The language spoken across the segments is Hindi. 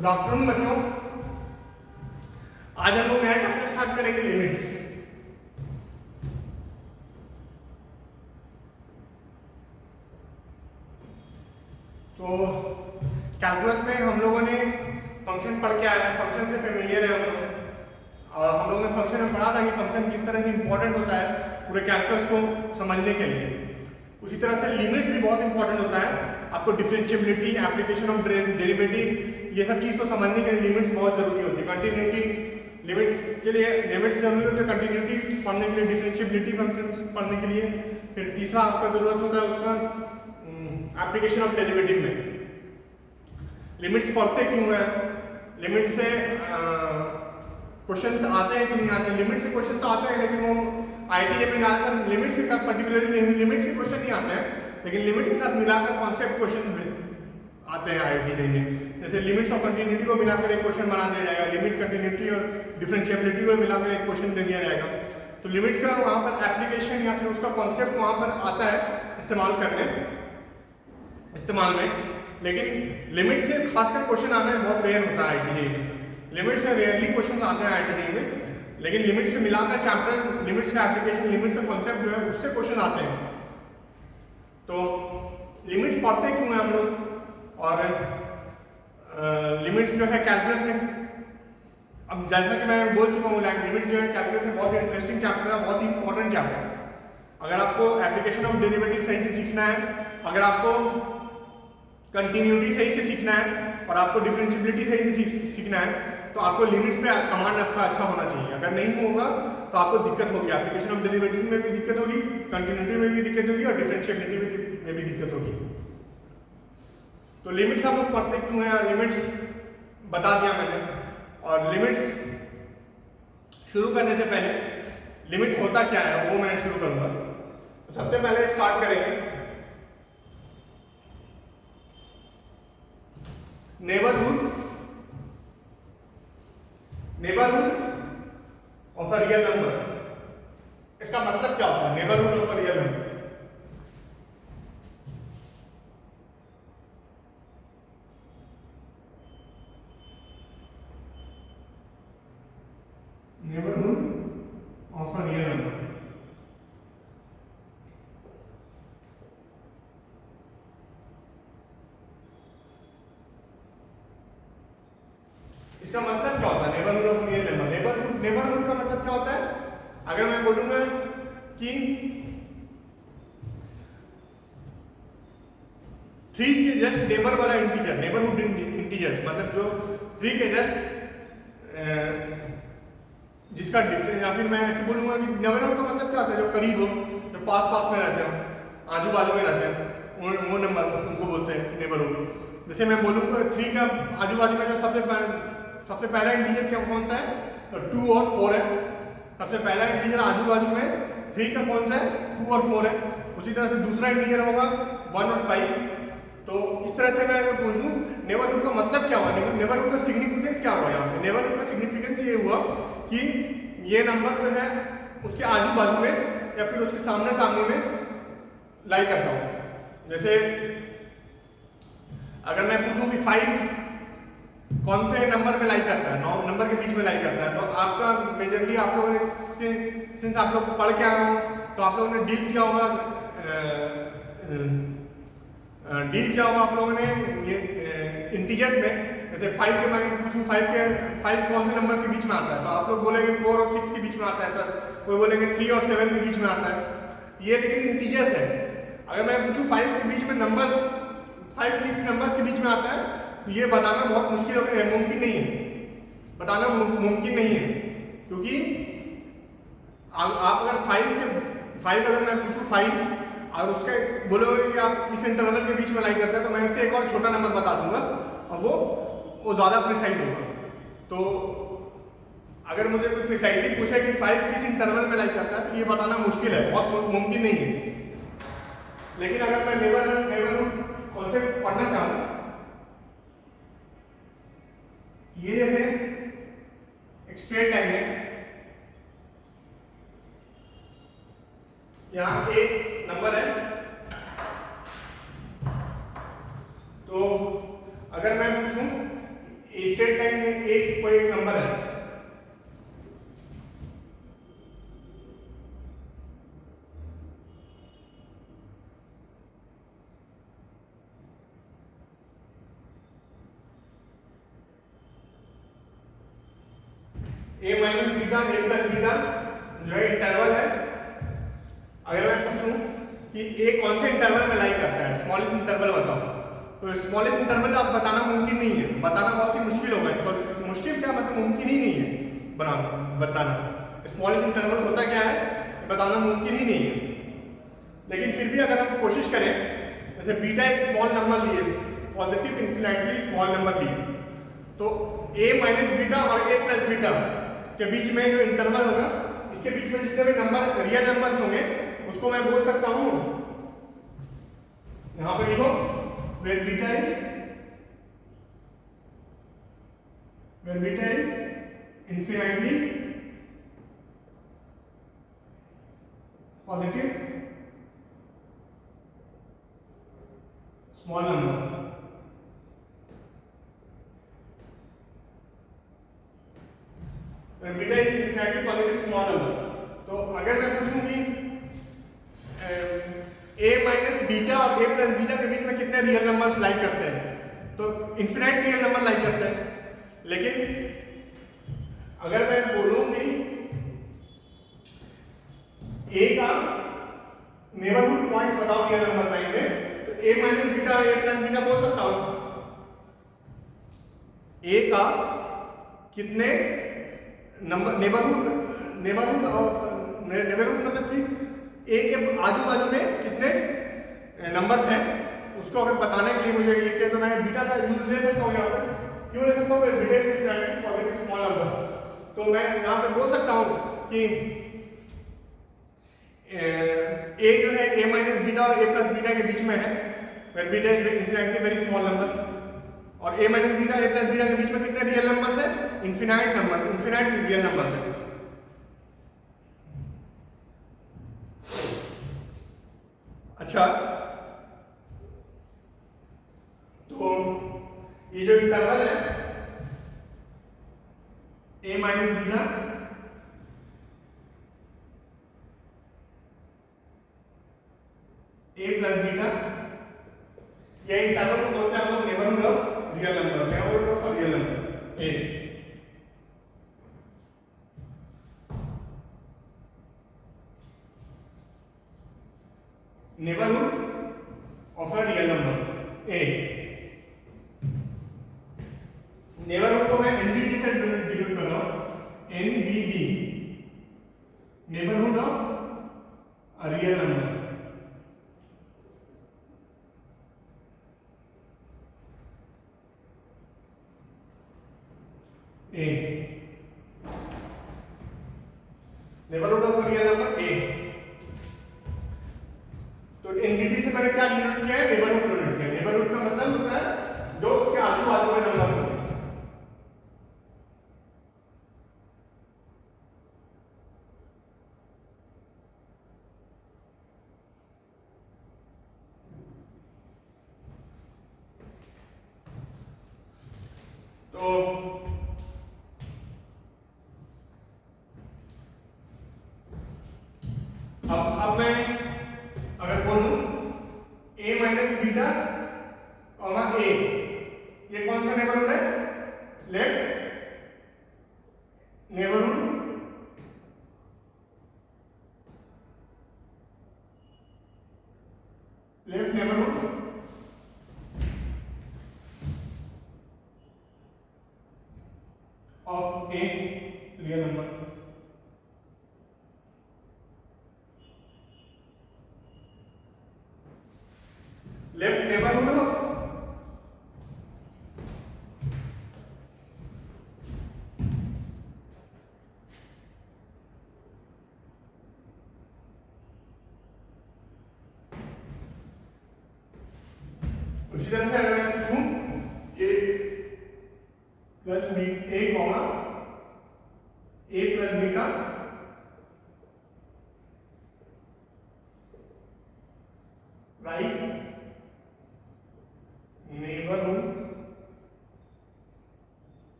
गुड आफ्टरनून बच्चों। आज हम लोग नया चैप्टर स्टार्ट करेंगे, लिमिट्स। तो कैलकुलस में हम लोगों ने फंक्शन पढ़ के आए हैं, फंक्शन से फेमिलियर है हम लोग। और हम लोगों ने फंक्शन में पढ़ा था कि फंक्शन किस तरह से इंपॉर्टेंट होता है पूरे कैलकुलस को समझने के लिए। उसी तरह से लिमिट भी बहुत इंपॉर्टेंट होता है। आपको डिफरेंशिएबिलिटी, एप्लीकेशन ऑफ डेरिवेटिव, ये सब चीज़ को समझने के लिए लिमिट्स बहुत जरूरी होती है। कंटिन्यूटी, लिमिट्स के लिए लिमिट्स जरूरी होती है कंटिन्यूटी पढ़ने के लिए, डिफरेंशिएबिलिटी फंक्शन पढ़ने के लिए। फिर तीसरा आपका जरूरत होता है उसका एप्लीकेशन ऑफ डेरिवेटिव में। लिमिट्स पढ़ते क्यों है, लिमिट से क्वेश्चंस आते हैं कि नहीं आते। लिमिट से क्वेश्चन तो आते हैं, लेकिन वो आईटीए में ज़्यादातर लिमिट से पर्टिकुलरली लिमिट से क्वेश्चन नहीं आते हैं, लेकिन लिमिट के साथ मिलाकर कॉन्सेप्ट क्वेश्चन आते हैं आईटीए में। जैसे लिमिट्स और कंटिन्यूटी को मिलाकर एक क्वेश्चन बना दिया जाएगा, लिमिट, कंटिन्यूटी और डिफरेंशिएबिलिटी को मिलाकर एक क्वेश्चन दे दिया जाएगा। तो लिमिट्स का वहाँ पर एप्लीकेशन या फिर उसका कॉन्सेप्ट वहाँ पर आता है इस्तेमाल में। लेकिन लिमिट से खासकर क्वेश्चन आना बहुत रेयर होता है आईटीए में। लिमिट से रेयरली क्वेश्चन आते हैं आईटीए में, लेकिन लिमिट से मिलाकर चैप्टर, लिमिट्स का एप्लीकेशन, लिमिट से कॉन्सेप्ट जो है उससे क्वेश्चन आते हैं। तो लिमिट्स पढ़ते क्यों हैं हम लोग, और लिमिट्स जो है कैलकुलस में, अब जैसा कि मैं बोल चुका हूँ, लिमिट्स जो है कैलकुलस में बहुत इंटरेस्टिंग चैप्टर है, बहुत ही इंपॉर्टेंट चैप्टर है। अगर आपको एप्लीकेशन ऑफ डेरिवेटिव सही से सीखना है, अगर आपको कंटिन्यूटी सही से सीखना है, और आपको डिफरेंशिएबिलिटी सही से सीखना है, तो आपको लिमिट्स पे कमांड आपका अच्छा होना चाहिए। अगर नहीं होगा तो आपको दिक्कत होगी, एप्लीकेशन ऑफ डेरिवेटिव में भी दिक्कत होगी, कंटिन्यूटी में भी दिक्कत होगी, और डिफरेंशिएबिलिटी में भी दिक्कत होगी। तो लिमिट्स हम लोग पढ़ते क्यों हैं, लिमिट्स बता दिया मैंने। और लिमिट्स शुरू करने से पहले लिमिट होता क्या है वो मैं शुरू करूंगा। तो सबसे पहले स्टार्ट करेंगे neighbourhood of a real number. इसका मतलब क्या होता है, neighbourhood of a real number? Neighbourhood of a real number, इसका मतलब क्या होता है neighbourhood of real number? Neighbourhood का मतलब क्या होता है? अगर मैं बोलूंगा कि 3 के जस्ट नेबर वाला इंटीजर, नेबरहुड इंटीजर्स मतलब जो 3 के जस्ट जिसका डिफरेंस, या फिर मैं ऐसे बोलूंगा कि नेबरहुड का मतलब क्या होता है? जो करीब हो, जो पास में रहते हो, आजू बाजू में रहते हैं, वो नंबर उनको बोलते हैं नेबरहुड। जैसे मैं बोलूंगा 3 का आजू बाजू में जो सबसे पहला इंटीजर क्या कौन सा है? तो 2 और 4 है। सबसे पहला इंटीजर आजू बाजू में 3 का कौन सा है? 2 और 4 है। उसी तरह से दूसरा इंटीजर होगा 1 और 5। तो इस तरह से मैं अगर पूछूं नेबरहुड का मतलब क्या हुआ, नेबरहुड का सिग्निफिकेंस क्या हुआ यहाँ पे? नेबरहुड का सिग्निफिकेंस ये हुआ कि ये नंबर जो है उसके आजू बाजू में या फिर उसके सामने में लाई करता हूँ। जैसे अगर मैं पूछूं कि 5 कौन से नंबर में लाई करता है, 9 नंबर के बीच में लाई करता है, तो आपका मेजरली आप लोगों ने सिंस आप लोग पढ़ के आए हो तो आप लोगों ने डील किया होगा आप लोगों ने ये इंटीजर्स में। जैसे 5 के मैं पूछूं 5 कौन से नंबर के बीच में आता है, तो आप लोग बोलेंगे 4 और 6 के बीच में आता है सर, कोई बोलेंगे 3 और 7 के बीच में आता है। ये लेकिन इंटीजर्स है। अगर मैं पूछूं 5 के बीच में नंबर, 5 किस नंबर के बीच में आता है, तो ये बताना बहुत मुमकिन नहीं है, बताना मुमकिन नहीं है। क्योंकि आप अगर 5 अगर मैं पूछूं 5 और उसके बोलोगे कि आप इस इंटरवल के बीच में लाई करते हैं, तो मैं इससे एक और छोटा नंबर बता दूंगा और वो ज़्यादा प्रिसाइज होगा। तो अगर मुझे कोई प्रिसाइजली पूछे कि 5 किस इंटरवल में लाई करता है, तो ये बताना मुश्किल है, बहुत मुमकिन नहीं है। लेकिन अगर मैं नेबरहुड कॉन्सेप्ट पढ़ना चाहूँ, ये जैसे एक स्ट्रेट लाइन है, यहाँ एक नंबर है, तो अगर मैं पूछूं स्ट्रेट लाइन में एक कोई एक नंबर है, a minus beta a plus beta जो है इंटरवल है। अगर मैं पूछूं कि ए कौन से इंटरवल में लाई करता है, स्मॉलेस्ट इंटरवल बताओ, तो स्मॉलेस्ट इंटरवल आप बताना मुमकिन नहीं है, बताना बहुत ही मुश्किल होगा। तो मुश्किल क्या मतलब मुमकिन ही नहीं है बताना। स्मॉलेस्ट इंटरवल होता क्या है बताना मुमकिन ही नहीं है। लेकिन फिर भी अगर हम कोशिश करें, जैसे बीटा एक स्मॉल नंबर लिए, पॉजिटिव इन्फिनिटली स्मॉल नंबर लिए, तो ए माइनस बीटा और ए प्लस बीटा के बीच में जो इंटरवल होगा, इसके बीच में जितने भी नंबर रियल नंबर्स होंगे उसको मैं बोल सकता हूं, यहां पे लिखो where beta is infinitely positive small number। when beta is infinitely positive small number, तो अगर मैं पूछूं कि a माइनस बीटा और a प्लस बीटा के बीच में कितने रियल नंबर्स लाई करते हैं, तो इन्फिनाइट रियल नंबर लाई करते हैं। लेकिन अगर मैं बोलूं कि a का नेबरहुड पॉइंट्स बताओ रियल नंबर लाइन में, तो a माइनस बीटा और a प्लस बीटा बोल सकता हूं। a का कितने नंबर नेबरहुड मतलब कि ए के आजू बाजू में कितने नंबर्स हैं, उसको अगर बताने के लिए मुझे ये कहते, तो मैं बीटा का यूज ले सकता हूँ। यहाँ पे क्यों ले सकता हूँ, beta is infinitely positive small number, तो मैं यहाँ पे बोल सकता हूँ कि ए जो है ए माइनस बीटा और ए प्लस बीटा के बीच में है, where beta is infinitely very small number, और a minus beta a plus beta के बीच में कितने रियल नंबर्स है, इन्फिनाइट रियल नंबर्स है। अच्छा, तो ये जो इंटरवल है a minus beta a plus beta, ये इंटरवल को बोलते हैं हम लोग neighbourhood of real number, neighbourhood of real number a. Neighbourhood of a real number a, neighbourhood को मैं एनबीडी से डिनोट कर रहा हूं, NBD neighbourhood of a real number a, neighbourhood of real number ए। तो एनबीडी से मैंने क्या डिनोट किया है, नेबरहुड डिनोट किया है। नेबरहुड का मतलब होता है जो उसके आजू बाजू में नंबर होते हैं। तो अब मैं अगर बोलूं a minus beta comma a, ये कौन सा नेबरहुड है, left neighbourhood of a real number. Left neighbourhood of उसी तरह से अगर मैं पूछूं कि प्लस बी ए कॉमा ए प्लस बीटा राइट नेबरहुड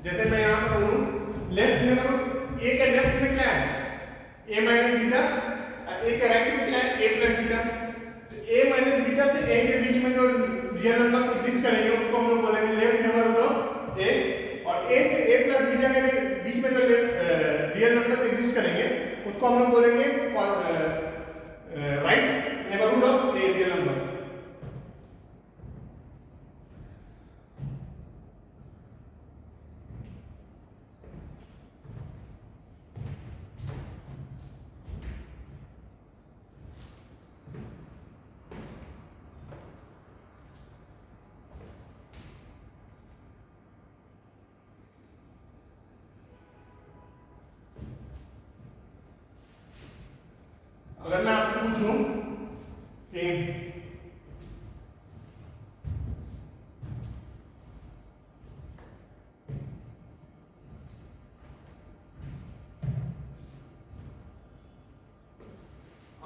जैसे मैं यहाँ पर बोलूँ लेफ्ट नेबरहुड, ए के लेफ्ट में क्या है ए माइनस बीटा, ए के राइट में क्या है ए प्लस बीटा। तो ए माइनस बीटा से ए के बीच में जो रियल नंबर एग्जिस्ट करेंगे उसको हम लोग बोलेंगे लेफ्ट नेबरहुड ऑफ ए, और ए से ए प्लस बीटा के बीच में जो रियल नंबर एग्जिस्ट करेंगे उसको हम लोग बोलेंगे right neighbourhood of a real number. अगर मैं आपसे पूछूं कि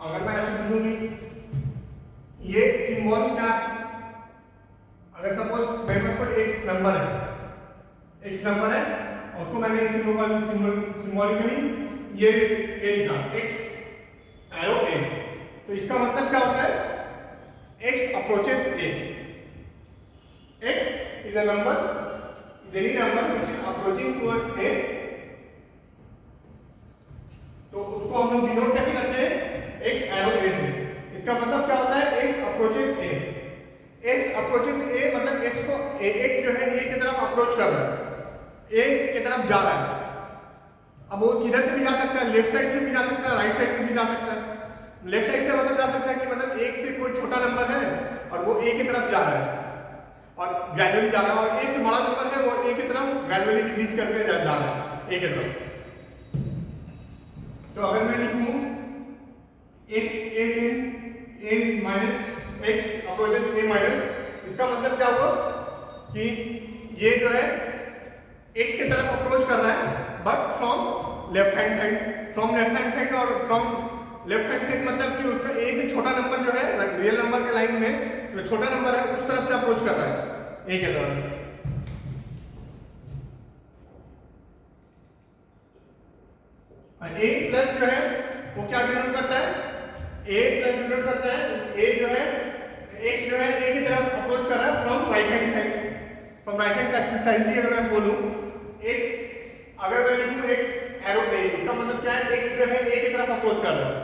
अगर मैं ऐसे पूछूं कि ये सिंबल क्या, अगर सपोज मेरे पास कोई एक्स नंबर है उसको मैंने सिंबॉलिकली ये लिखा एक्स एरो ए, तो इसका मतलब क्या होता है x approaches a, x is a number, is any number which is approaching towards a, तो उसको हम लोग डिनोट कैसे करते हैं x एरो a से। इसका मतलब क्या होता है x approaches a, x approaches a मतलब x को x जो है a की तरफ अप्रोच कर रहा है, a की तरफ जा रहा है। अब वो किधर से भी जा सकता है, लेफ्ट साइड से भी जा सकता है, राइट साइड से भी जा सकता है। लेफ्ट साइड से मतलब जा सकता है कि मतलब एक से कोई छोटा नंबर है और वो ए की तरफ जा रहा है और ग्रेजुअली जा रहा है, और ए से बड़ा नंबर है वो ए की तरफ ग्रेजुअली डिक्रीज करके जा रहा है ए की तरफ। तो अगर मैं लिखूं x a minus x approaches a minus, इसका मतलब क्या हुआ कि ये जो है x की तरफ अप्रोच कर रहा है but from left hand side, और फ्रॉम लेफ्ट हैंड साइड मतलब कि उसका ए से छोटा नंबर जो है रियल नंबर के लाइन में जो छोटा नंबर है उस तरफ से अप्रोच कर रहा है ए के तरफ। ए प्लस जो है वो क्या डिनोट करता है, ए प्लस डिनोट करता है ए जो है एक्स जो है ए की तरफ अप्रोच कर रहा है from right hand side, side की अगर मैं बोलूं एक्स, अगर मैं लिखूं एक्स एरो ए, इसका मतलब क्या है एक्स जो है ए की तरफ अप्रोच कर रहा है।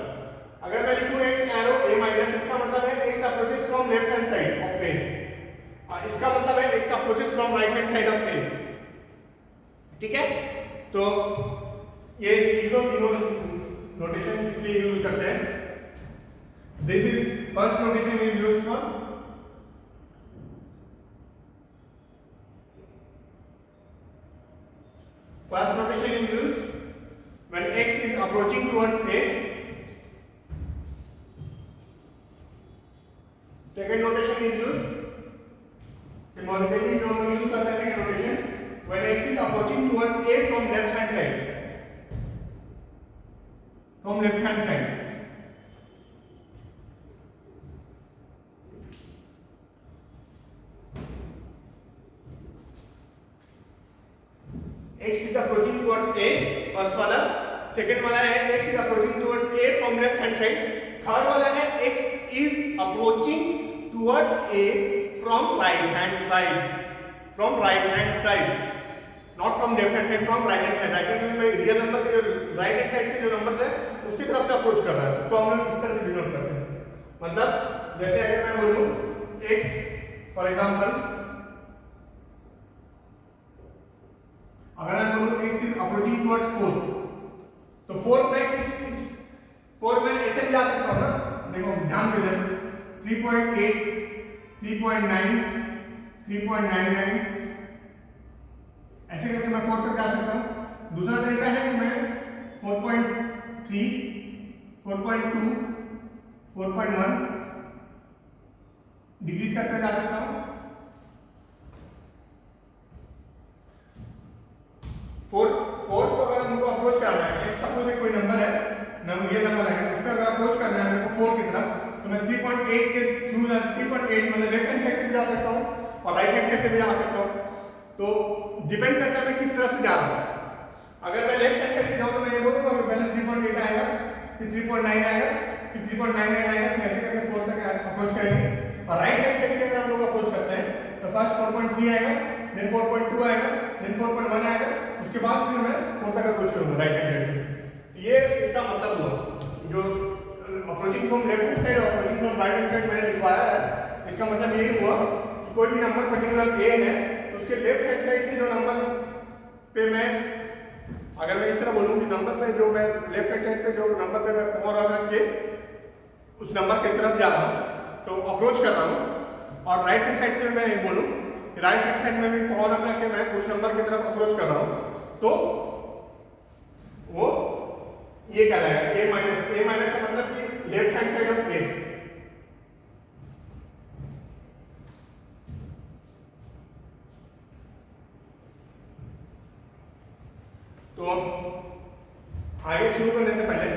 अगर मैं लिखूं x एरो a माइनस, इसका मतलब है x approaches from left hand side of a, और इसका मतलब है x approaches from right hand side of a। ठीक है, तो ये तीनों नोटेशन इसलिए यूज करते हैं। This is first notation is used for first notation is used when x is approaching towards a. Second notation is used symbolically, हम यूज करते हैं second notation when x is approaching towards a from left hand side, x is approaching towards a, first वाला। सेकंड वाला है x is approaching towards a from left hand side। Third वाला है x is approaching towards a from right hand side, not from left hand side, from right hand side। Right hand में रियल नंबर के जो राइट हैंड साइड से जो नंबर है उसकी तरफ से अप्रोच कर रहा है, उसको हम लोग इस तरह से डिनोट करते हैं। मतलब जैसे अगर मैं बोलूं x फॉर एग्जांपल, अगर मैं बोलूं x इज अप्रोचिंग टुवर्ड्स 4, तो 4 में ऐसे भी जा सकता हूं ना, देखो ध्यान दे दें 3.8, 3.9, 3.99 ऐसे करके मैं 4 तक जा सकता हूं। दूसरा तरीका है कि मैं 4.3, 4.2, 4.1 डिक्रीज करते जा सकता हूं। 4 को अगर हमको अप्रोच करना है, सपोज कोई नंबर है, रियल नंबर है, उस पर अगर अप्रोच करना है मेरे को 4 की तरफ, तो मैं 3.8 के थ्रू 3.8 मतलब लेफ्ट हैंड साइड से भी जा सकता हूँ और राइट हैंड साइड से भी जा सकता हूँ। तो डिपेंड करता है मैं किस तरफ से जा रहा हूँ। अगर मैं लेफ्ट हैंड साइड से जाऊँ तो मैं ये बोलूँगा कि पहले 3.8 आएगा, फिर 3.9 आएगा, फिर 3.99 आएगा, फिर ऐसे करके 4 तक अप्रोच करेंगे। और राइट हैंड साइड से अगर हम लोग अप्रोच करते हैं तो फर्स्ट 4.3 आएगा, देन 4.2 आएगा, देन 4.1 आएगा, उसके बाद फिर मैं 4 तक अप्रोच करूँगा राइट हैंड साइड से। ये इसका मतलब हुआ जो approaching from left hand side और approaching from right hand side मैंने लिखवाया है, इसका मतलब यही हुआ कि कोई भी नंबर पर्टिकुलर ए है तो उसके लेफ्ट हैंड साइड से जो नंबर पे मैं, अगर मैं इस तरह बोलूँ कि नंबर पे जो मैं लेफ्ट हैंड साइड पे जो नंबर पे मैं पावर रख के उस नंबर की तरफ जा रहा हूँ तो अप्रोच कर रहा हूँ, और राइट हैंड साइड से मैं ये बोलूँ राइट हैंड साइड में भी पावर रख के मैं उस नंबर की तरफ अप्रोच कर रहा हूँ, तो वो ये कहलाएगा ए माइनस। ए माइनस का मतलब कि लेफ्ट हैंड साइड ऑफ ए। तो आगे शुरू करने से पहले